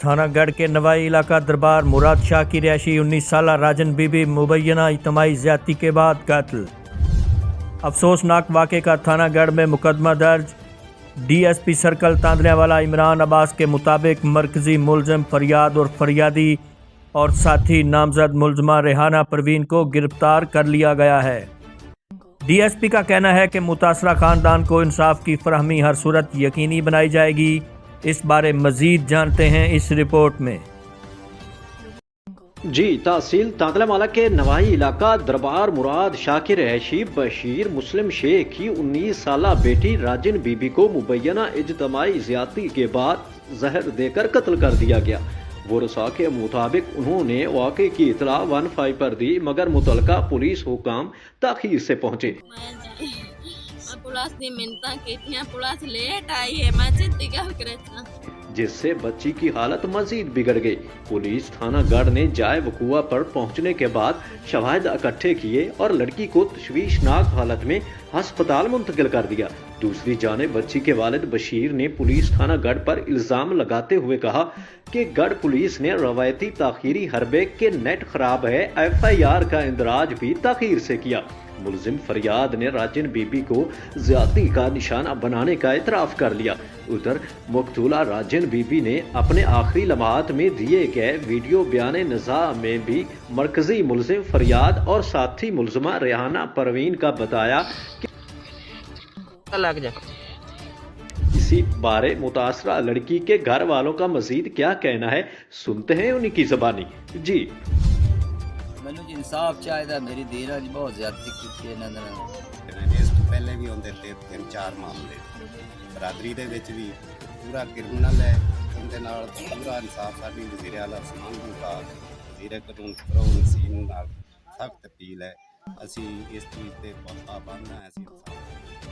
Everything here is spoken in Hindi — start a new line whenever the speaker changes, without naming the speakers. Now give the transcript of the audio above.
थानागढ़ के नवाई इलाका दरबार मुराद शाह की रिहायशी 19 साल राजन बीबी मुबैना इज्तिमाई ज्यादती के बाद कत्ल। अफसोसनाक वाक़े का थानागढ़ में मुकदमा दर्ज। डीएसपी सर्कल तांदलियावाला इमरान अब्बास के मुताबिक मरकजी मुलजिम फरियाद और फरियादी और साथी नामजद मुलजमा रेहाना परवीन को गिरफ्तार कर लिया गया है। डीएसपी का कहना है कि मुतासरा खानदान को इंसाफ की फराहमी हर सूरत यकीनी बनाई जाएगी। इस बारे मजीद जानते हैं इस रिपोर्ट में।
जी, तहसील तांदलावाला के नवाई इलाका दरबार मुराद शाह के रहायशी बशीर मुस्लिम शेख की 19 साला बेटी राजिन बीबी को मुबैना इज्तिमाई ज्यादती के बाद जहर देकर कत्ल कर दिया गया। वरसा के मुताबिक उन्होंने वाक़े की इतला 15 पर दी, मगर मुतलका पुलिस हुकाम ताखीर से पहुंचे। जिससे बच्ची की हालत मजीद बिगड़ गई। पुलिस थानागढ़ ने जाए वकुआ पर पहुंचने के बाद शवाहिद इकट्ठे किए और लड़की को तशवीशनाक हालत में अस्पताल मुंतकिल कर दिया। दूसरी जानिब बच्ची के वालिद बशीर ने पुलिस थानागढ़ पर इल्जाम लगाते हुए कहा कि गढ़ पुलिस ने रवायती ताखीरी हरबे के नेट खराब है, FIR का इंदराज भी ताखीर से किया। मुलजिम फरियाद ने राजिन बीबी को ज्यादती का निशाना बनाने का इतराफ कर लिया। उधर मकतूला राजिन बीबी ने अपने आखिरी लम्हात में दिए गए वीडियो बयान नज़ा में भी मरकजी मुलजिम फरियाद और साथी मुलजमा रेहाना परवीन का बताया कि इसी बारे मुतासरा लड़की के घर वालों का मजीद क्या कहना है, सुनते हैं उन्हीं की ज़बानी। जी,
मैनू इंसाफ चाहिए। मेरी देर अज बहुत ज्यादा की
इस तो पहले भी आते थे 3-4 मामले बरादरी के भी पूरा क्रिमिनल है। उनके नाल पूरा इंसाफ साडी वज़ीर आला समान विभाग वज़ीर कानून फरोग नसीम नाल सख्त अपील है। असी इस चीज़ से बहुत पाबंद हैं।